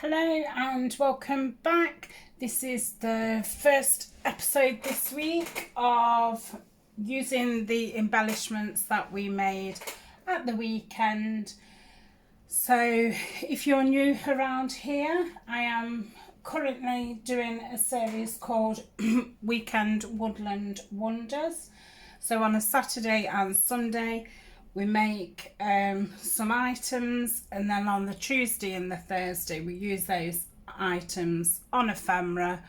Hello and welcome back. This is the first episode this week of using the embellishments that we made at the weekend. So if you're new around here, I am currently doing a series called Weekend Woodland Wonders. So on a Saturday and Sunday we make some items, and then on the Tuesday and the Thursday we use those items on ephemera,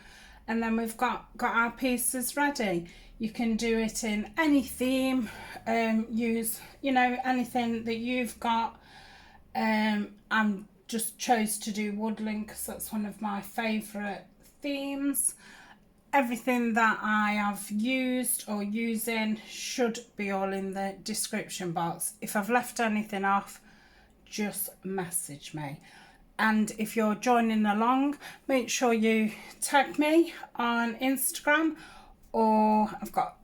and then we've got our pieces ready. You can do it in any theme, use anything that you've got. I'm just chose to do woodland because that's one of my favourite themes. Everything that I have used or using should be all in the description box. If I've left anything off, just message me. And if you're joining along, make sure you tag me on Instagram, or I've got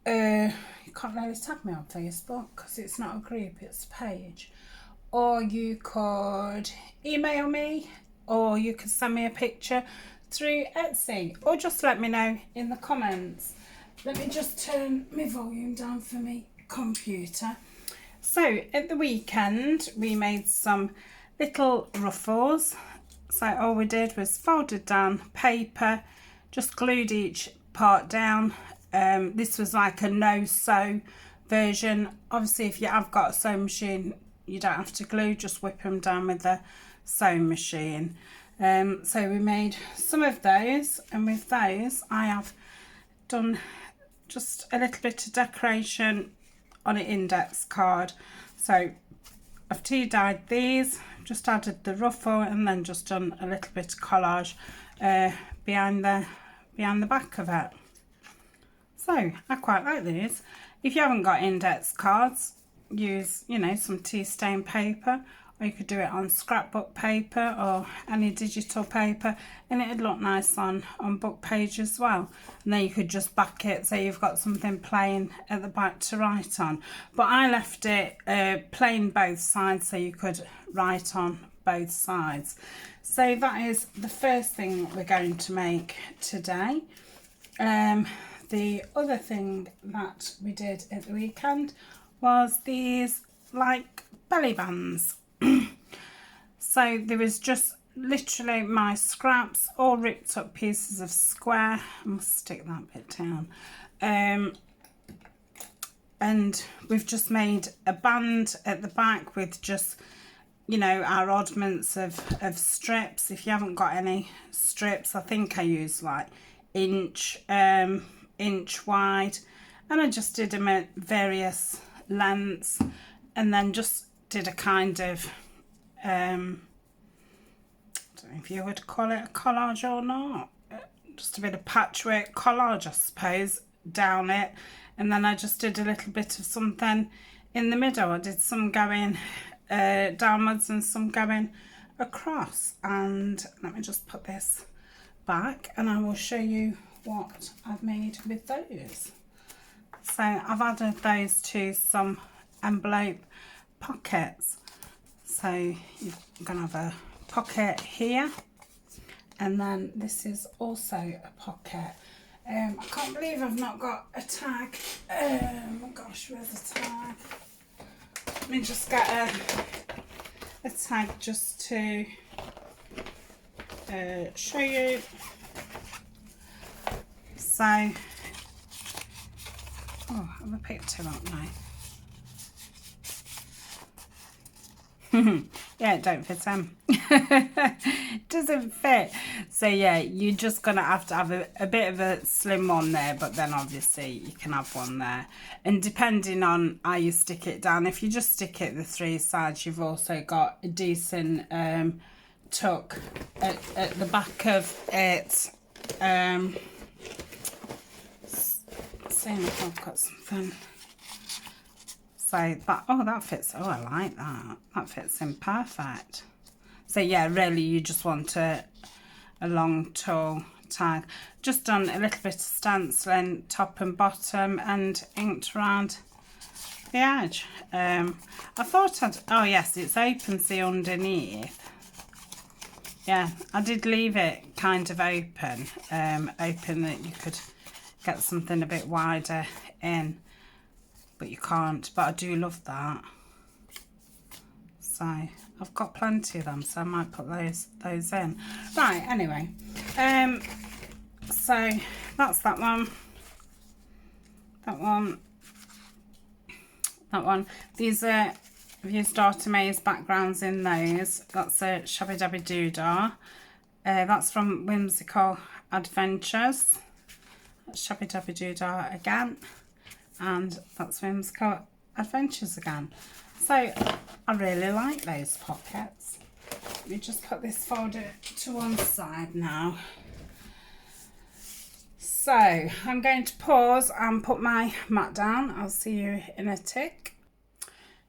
you can't really tag me on Facebook because it's not a group, it's a page. Or you could email me, or you could send me a picture through Etsy, or just let me know in the comments. Let me just turn my volume down for my computer. So at the weekend we made some little ruffles. So all we did was folded down paper, just glued each part down. This was like a no sew version. Obviously if you have got a sewing machine you don't have to glue, just whip them down with the sewing machine. So we made some of those, and with those I have done just a little bit of decoration on an index card. So I've tea dyed these, just added the ruffle, and then just done a little bit of collage behind the back of it. So I quite like these. If you haven't got index cards, use some tea stain paper, or you could do it on scrapbook paper or any digital paper, and it'd look nice on book page as well. And then you could just back it so you've got something plain at the back to write on. But I left it plain both sides so you could write on both sides. So that is the first thing we're going to make today. The other thing that we did at the weekend was these like belly bands. So there was just literally my scraps, all ripped up pieces of square. I must stick that bit down. And we've just made a band at the back with just our oddments of strips. If you haven't got any strips, I think I used like inch wide, and I just did them at various lengths, and then just did a kind of I don't know if you would call it a collage or not, just a bit of patchwork collage I suppose down it. And then I just did a little bit of something in the middle. I did some going downwards and some going across. And let me just put this back and I will show you what I've made with those. So I've added those to some envelope pockets. So you're going to have a pocket here, and then this is also a pocket. I can't believe I've not got a tag. Oh gosh, where's the tag? Let me just get a tag just to show you. So, oh, have I picked two up now? Yeah, it don't fit them. It doesn't fit. So yeah, you're just gonna have to have a bit of a slim one there, but then obviously you can have one there. And depending on how you stick it down, if you just stick it the three sides, you've also got a decent tuck at the back of it. Seeing if I've got something. So that fits. Oh, I like that. That fits in perfect. So yeah, really you just want a long tall tag. Just done a little bit of stenciling top and bottom and inked around the edge. I thought oh yes, it's open see underneath. yeah, I did leave it kind of open, open that you could get something a bit wider in, but you can't. But I do love that. So I've got plenty of them, so I might put those in. Right, anyway, so that's that one. That one. These are, I've used Artemaze backgrounds in those. That's a Shabbydabbydoodah. That's from Whimsical Adventures. That's Shabbydabbydoodah again. And that's Whimsical Adventures again. So I really like those pockets. Let me just put this folder to one side now. So I'm going to pause and put my mat down. I'll see you in a tick.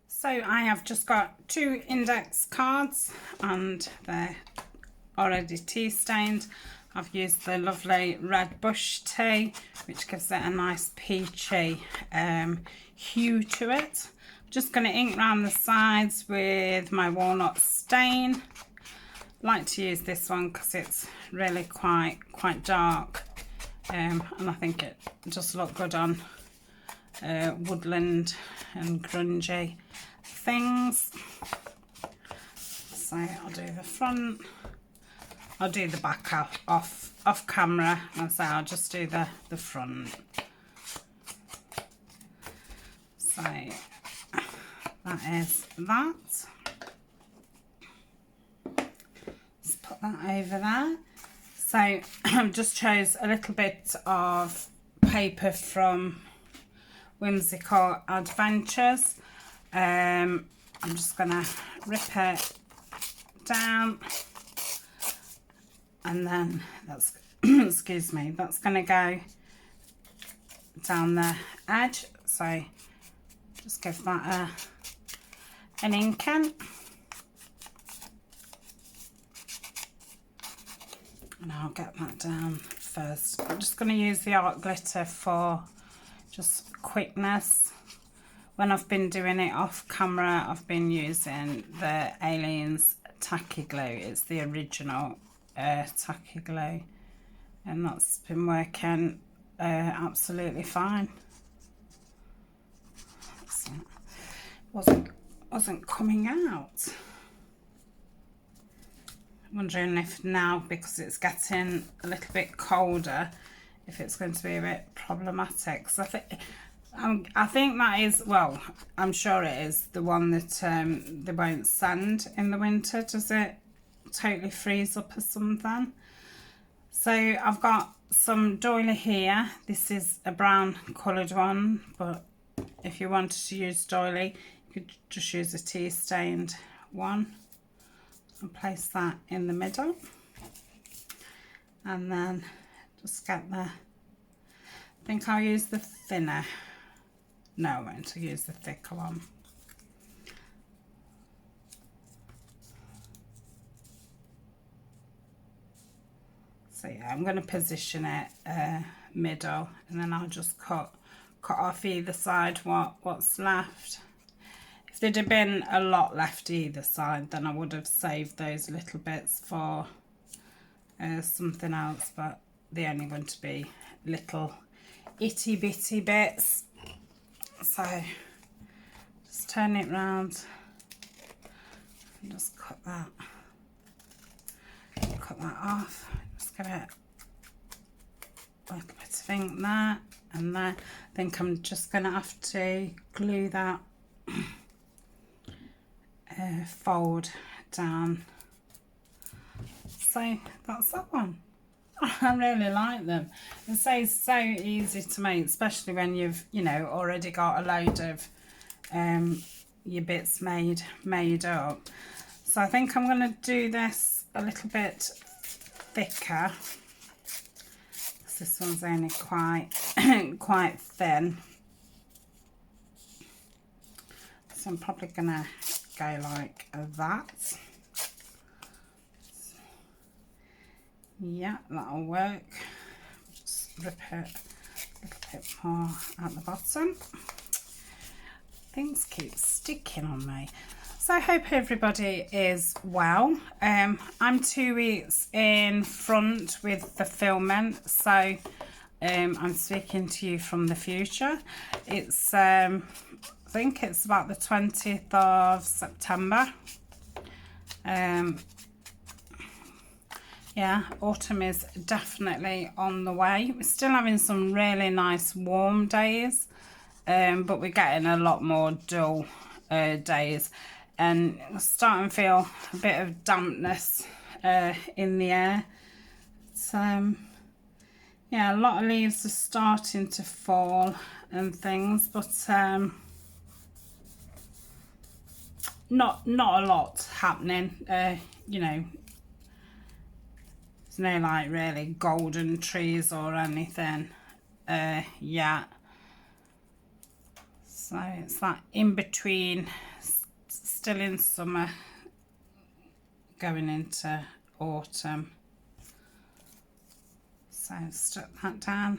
So I have just got 2 index cards and they're already tea stained. I've used the lovely red bush tea, which gives it a nice peachy hue to it. I'm just going to ink around the sides with my walnut stain. I like to use this one because it's really quite dark. And I think it just look good on woodland and grungy things. So I'll do the front, I'll do the back off camera, and so I'll just do the front. So that is that. Let's put that over there. So I've just chose a little bit of paper from Whimsical Adventures. I'm just going to rip it down, and then that's excuse me, that's going to go down the edge. So just give that an ink in. And I'll get that down first. I'm just going to use the art glitter for just quickness. When I've been doing it off camera, I've been using the Aliens Tacky Glue. It's the original Tacky Glue, and that's been working absolutely fine. So, wasn't coming out. Wondering if now, because it's getting a little bit colder, if it's going to be a bit problematic. So I think that is, well, I'm sure it is the one that they won't send in the winter. Does it totally freeze up or something? So I've got some doily here. This is a brown coloured one, but if you wanted to use doily, you could just use a tea stained one. And place that in the middle, and then just get the, I think I'll use the thinner, no I won't, I'll use the thicker one. So yeah, I'm going to position it middle, and then I'll just cut off either side what's left. If there'd have been a lot left either side, then I would have saved those little bits for something else, but they're only going to be little itty bitty bits. So just turn it round and just cut that off. Just give it a little bit of ink there and there. I think I'm just going to have to glue that fold down. So that's that one. I really like them. It's so easy to make, especially when you've, you know, already got a load of your bits made up. So I think I'm going to do this a little bit thicker, because this one's only quite thin. So I'm probably going to go like that. Yeah, that'll work. Just rip it a little bit more at the bottom. Things keep sticking on me. So I hope everybody is well. I'm 2 weeks in front with the filming, so I'm speaking to you from the future. It's I think it's about the 20th of September. Yeah, autumn is definitely on the way. We're still having some really nice warm days, but we're getting a lot more dull days, and it's starting to feel a bit of dampness in the air. So yeah, a lot of leaves are starting to fall and things, but not a lot happening. You know, there's no like really golden trees or anything yet. So it's like in between, still in summer, going into autumn. So stuck that down.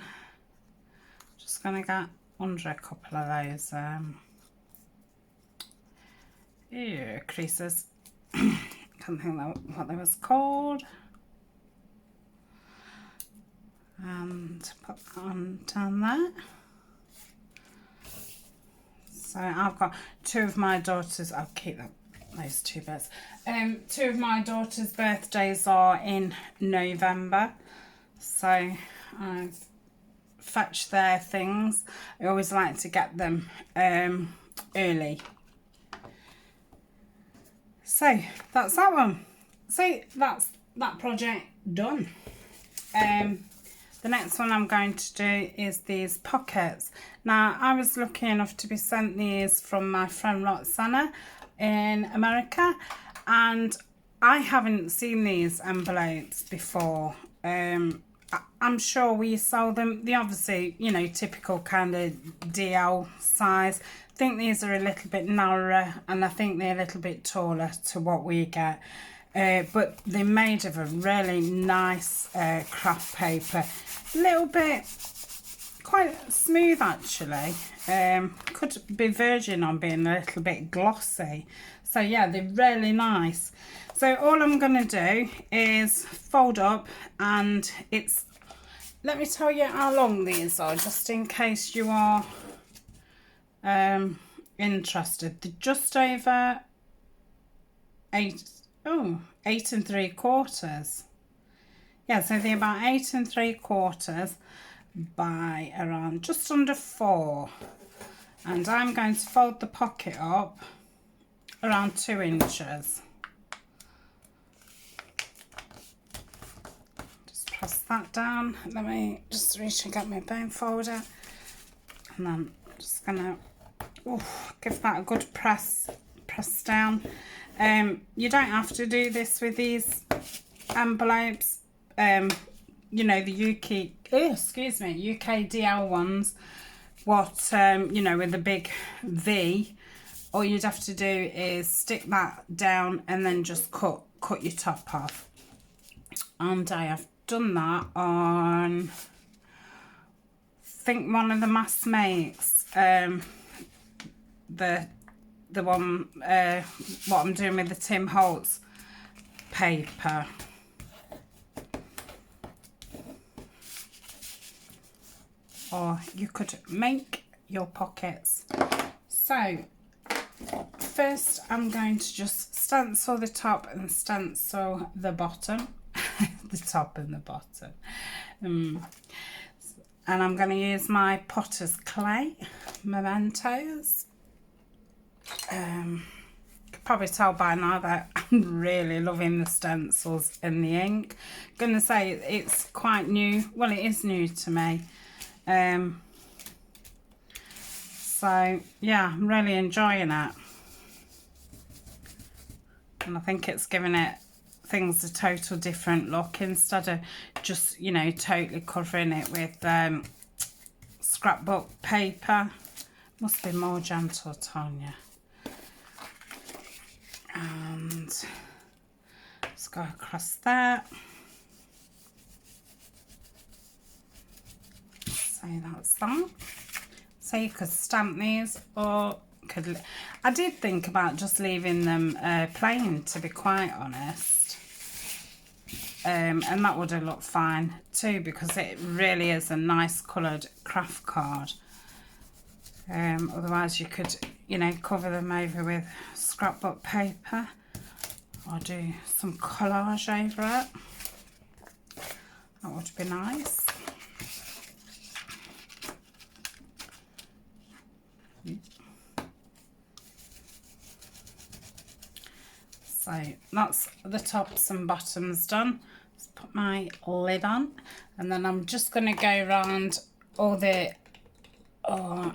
Just gonna get under a couple of those creases. Can't think what they was called. And put that on down there. So I've got two of my daughters. I'll keep those two bits. Two of my daughters' birthdays are in November, so I've fetched their things. I always like to get them early. So that's that one. So that's that project done. The next one I'm going to do is these pockets. Now, I was lucky enough to be sent these from my friend Roxy in America, and I haven't seen these envelopes before. I'm sure we sell them. They obviously, you know, typical kind of DL size. I think these are a little bit narrower, and I think they're a little bit taller to what we get. But they're made of a really nice craft paper. A little bit quite smooth actually. Could be verging on being a little bit glossy. So yeah, they're really nice. So all I'm going to do is fold up, and it's, let me tell you how long these are, just in case you are interested. They're just over 8 3/4. Yeah, so they're about 8 3/4 by around just under 4. And I'm going to fold the pocket up around 2 inches. Just press that down. Let me just reach and get my bone folder. And then I'm just gonna give that a good press down. You don't have to do this with these envelopes. You know, the UK DL ones, what you know, with the big V, all you'd have to do is stick that down and then just cut your top off. And I have done that on, I think, one of the mass makes, the one what I'm doing with the Tim Holtz paper. Or you could make your pockets. So first I'm going to just stencil the top and stencil the bottom. The top and the bottom. And I'm going to use my Potter's Clay Mementos. You could probably tell by now that I'm really loving the stencils and the ink. I'm going to say it's quite new. Well, it is new to me. So yeah, I'm really enjoying it, and I think it's giving things a total different look, instead of just, you know, totally covering it with scrapbook paper. Must be more gentle, Tania. And let's go across there. So that's that. So you could stamp these or I did think about just leaving them plain, to be quite honest. And that would have looked fine too, because it really is a nice coloured craft card. Otherwise you could, you know, cover them over with scrapbook paper or do some collage over it. That would be nice. So that's the tops and bottoms done. Let's put my lid on, and then I'm just going to go around all the, oh,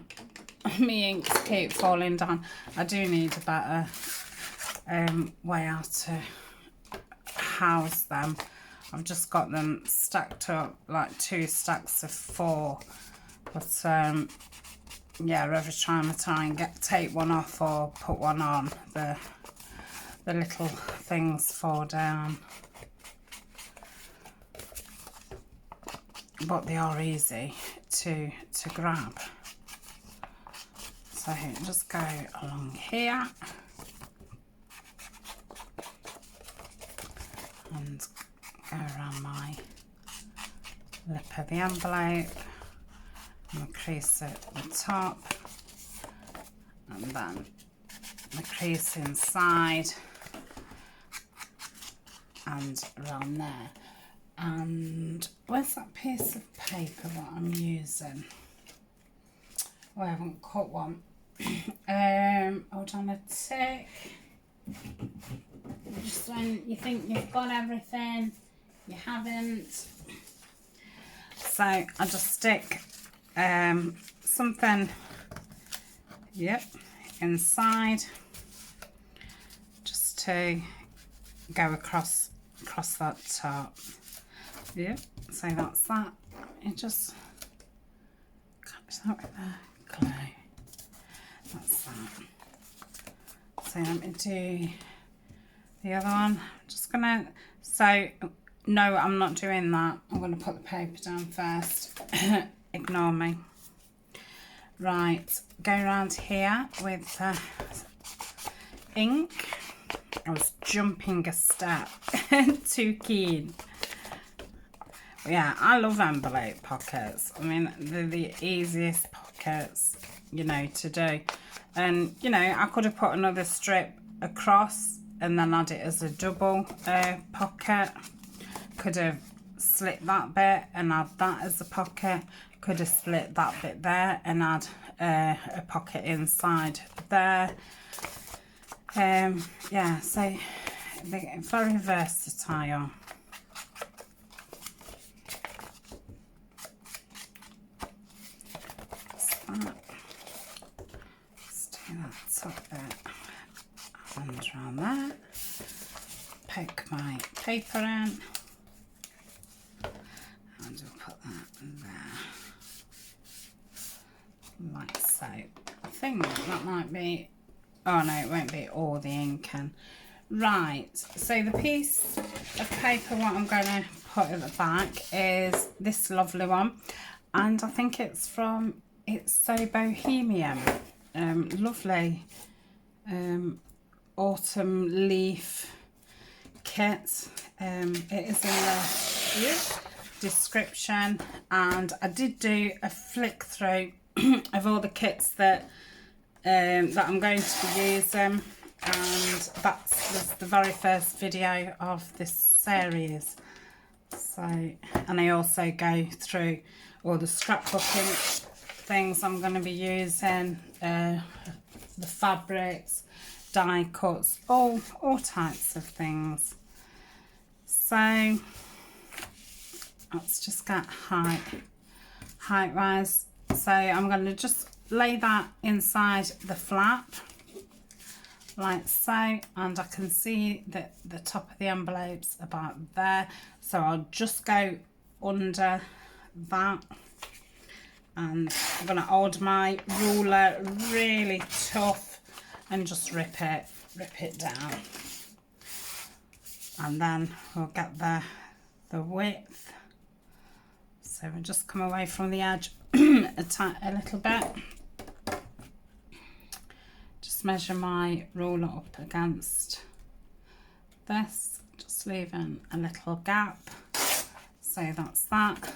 my inks keep falling down. I do need a better way how to house them. I've just got them stacked up like 2 stacks of 4, but yeah, every time I try and take one off or put one on, the little things fall down. But they are easy to grab. So just go along here and go around my lip of the envelope and crease at the top, and then the crease inside and around there. And where's that piece of paper that I'm using? Oh, I haven't cut one. Hold on a tick. Just when you think you've got everything, you haven't. So I just stick something, yep, inside, just to go across that top. Yep, so that's that. You just catch that with the glue. That's that. So let me do the other one. I'm just gonna, so no, I'm not doing that. I'm gonna put the paper down first. Ignore me. Right, go around here with ink. I was jumping a step. Too keen. Yeah, I love envelope pockets. I mean, they're the easiest pockets, you know, to do. And, you know, I could have put another strip across and then add it as a double pocket. Could have slit that bit and add that as a pocket. Could have split that bit there and add a pocket inside there. Yeah, so they're very versatile. Let's do that top bit and around there. Poke my paper in and we'll put that in there, like so. I think that might be, oh no, it won't be all the ink in. Right, so the piece of paper what I'm going to put at the back is this lovely one, and I think it's from It's So Bohemian. Lovely autumn leaf kit. It is in the description, and I did do a flick through of all the kits that I'm going to be using, and that was the very first video of this series. So, and I also go through all the scrapbooking things I'm going to be using, the fabrics, die cuts, all types of things. So let's just get height wise. So I'm going to just lay that inside the flap like so, and I can see that the top of the envelope's about there, so I'll just go under that, and I'm going to hold my ruler really tough and just rip it down, and then we'll get the width. So we'll just come away from the edge a little bit, just measure my ruler up against this, just leaving a little gap. So that's that.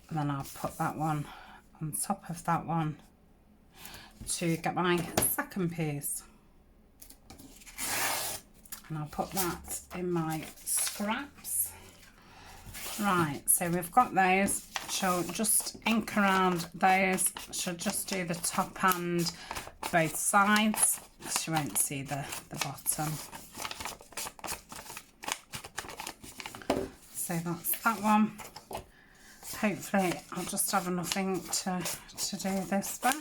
And then I'll put that one on top of that one to get my second piece. And I'll put that in my scraps. Right, so we've got those. She'll just ink around those. She'll just do the top and both sides. She won't see the bottom. So that's that one. Hopefully I'll just have enough ink to do this bit.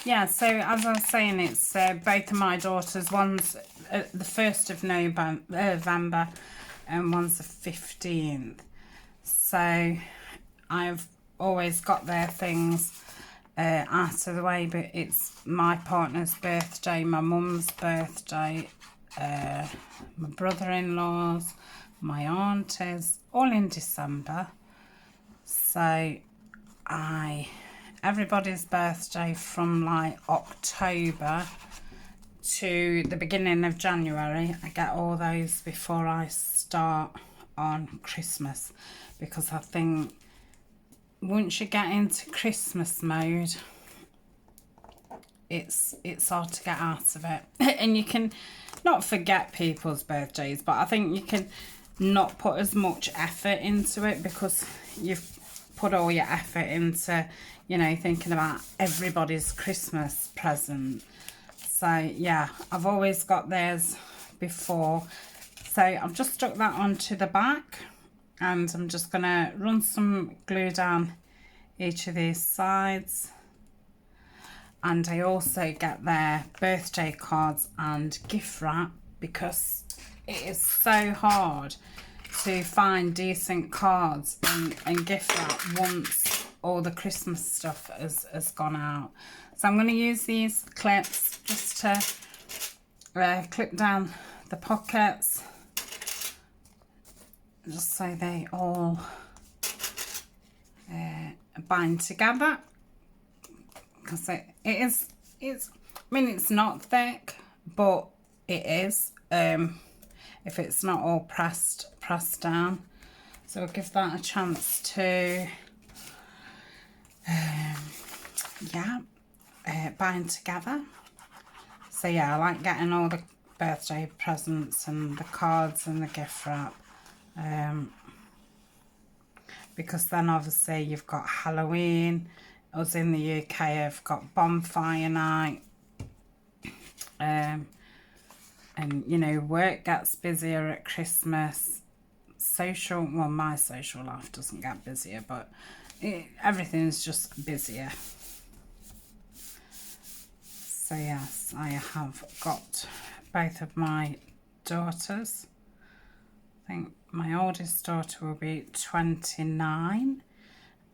Yeah, so as I was saying, it's both of my daughters. One's the 1st of November and one's the 15th. So I've always got their things out of the way, but it's my partner's birthday, my mum's birthday, my brother-in-law's, my auntie's, all in December. So everybody's birthday from like October to the beginning of January, I get all those before I start on Christmas, because I think once you get into Christmas mode, it's hard to get out of it. And you can not forget people's birthdays, but I think you can not put as much effort into it because you've put all your effort into, you know, thinking about everybody's Christmas present. So yeah, I've always got theirs before. So I've just stuck that onto the back, and I'm just gonna run some glue down each of these sides. And I also get their birthday cards and gift wrap, because it is so hard to find decent cards and gift wrap once all the Christmas stuff has gone out. So I'm going to use these clips just to clip down the pockets, just so they all bind together, because it's I mean, it's not thick, but it is if it's not all pressed down. So I'll give that a chance to bind together. So yeah, I like getting all the birthday presents and the cards and the gift wrap, because then obviously you've got Halloween. Us in the UK have got bonfire night, and you know, work gets busier at Christmas. Well, my social life doesn't get busier, but everything's just busier. So yes, I have got both of my daughters. I think my oldest daughter will be 29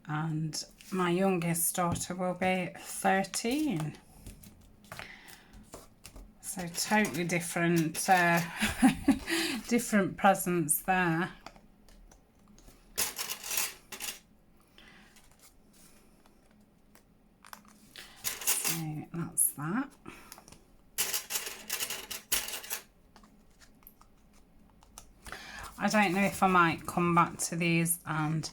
and my youngest daughter will be 13. So totally different different presents there. So that's that. I don't know if I might come back to these and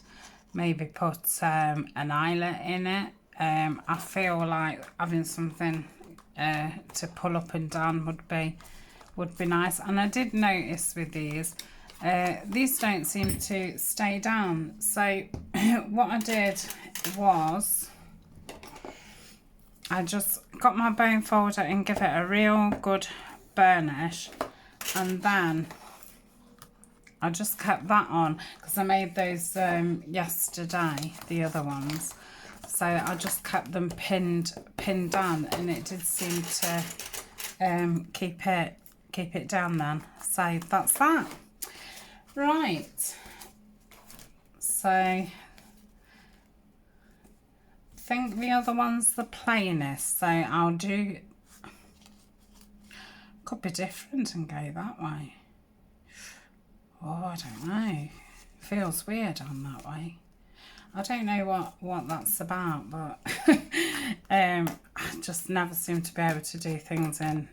maybe put an eyelet in it. I feel like having something to pull up and down would be nice. And I did notice with these don't seem to stay down. So what I did was I just got my bone folder and give it a real good burnish, and then I just kept that on because I made those yesterday, the other ones. So I just kept them pinned down, and it did seem to keep it down then. So that's that. Right. So I think the other one's the plainest. So I'll do, could be different and go that way. Oh, I don't know. Feels weird on that way. I don't know what that's about, but I just never seem to be able to do things in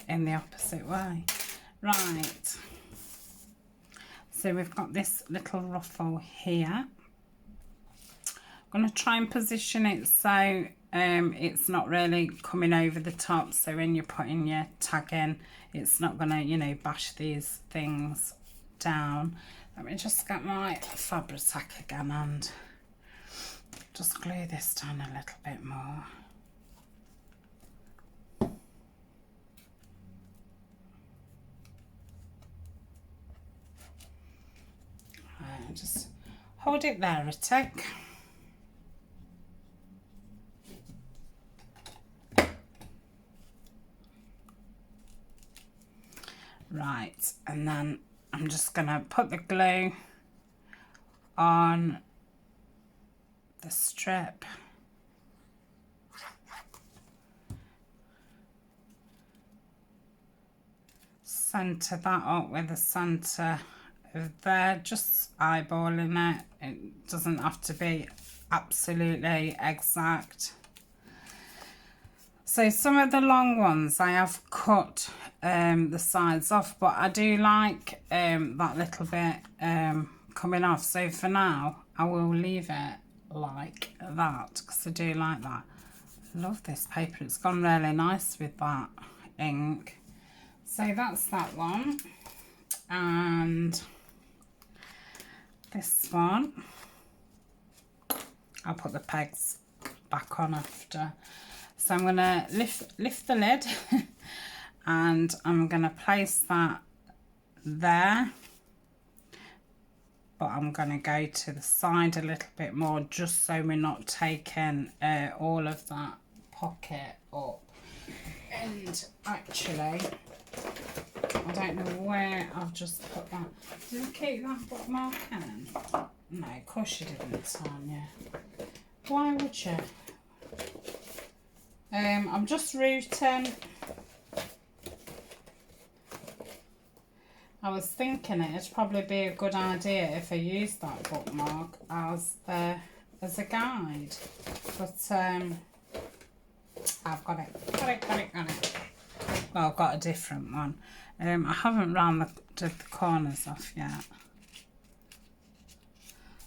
the opposite way. Right, so we've got this little ruffle here. I'm going to try and position it so it's not really coming over the top, so when you're putting your tag in, it's not going to, you know, bash these things down. Let me just get my Fabri-Tac again and just glue this down a little bit more. Just hold it there a tick. Right, and then I'm just going to put the glue on the strip. Centre that up with the centre of there, just eyeballing it. It doesn't have to be absolutely exact. So some of the long ones I have cut the sides off, but I do like that little bit coming off. So for now, I will leave it like that because I do like that. I love this paper. It's gone really nice with that ink. So that's that one. And this one, I'll put the pegs back on after. So I'm going to lift the lid and I'm going to place that there, but I'm going to go to the side a little bit more just so we're not taking all of that pocket up. And actually, I don't know where I've just put that. Did I keep that bookmark in? No, of course you didn't, Tania. Why would you? I'm just rooting. I was thinking it'd probably be a good idea if I used that bookmark as a guide, but I've got it. Well, I've got a different one. I haven't rounded the corners off yet.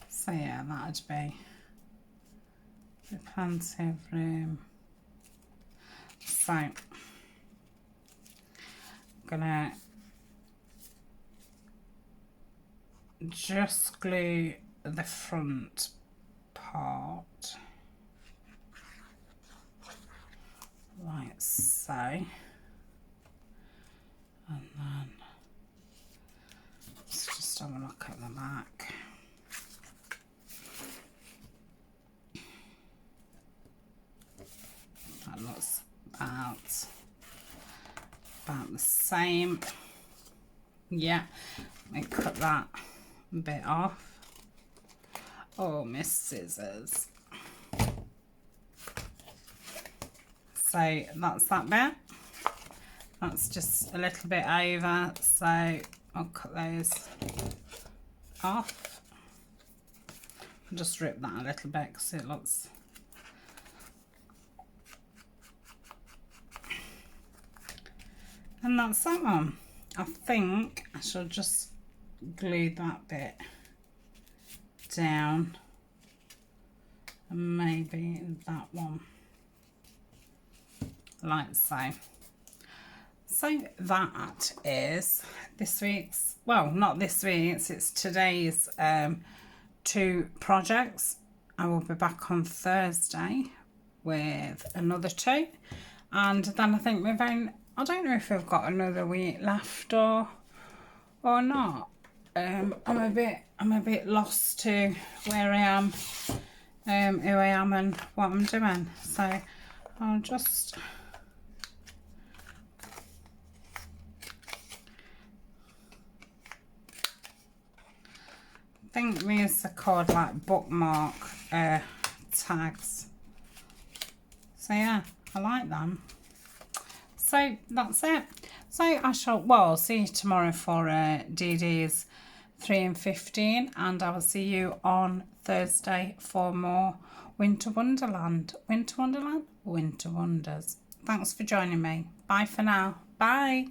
So yeah, that'd be plenty of room. So I'm gonna just glue the front part like so, and then let's just have a look at the back. That looks about the same. Yeah, let me cut that bit off. Oh, miss scissors. So that's that bit. That's just a little bit over, so I'll cut those off. I'll just rip that a little bit because it looks. And that's that one. I think I shall just glue that bit down and maybe that one like so. So that is this week's, well, not this week's, it's today's 2 projects. I will be back on Thursday with another 2, and then I think we've only, I don't know if we've got another week left or not. I'm a bit lost to where I am, who I am and what I'm doing. So I'll just I think these are called like bookmark tags. So yeah, I like them. So that's it. So I shall, well, see you tomorrow for Dee Dee's 3 and 15, and I will see you on Thursday for more Winter Wonderland. Winter Wonderland? Winter Wonders. Thanks for joining me. Bye for now. Bye.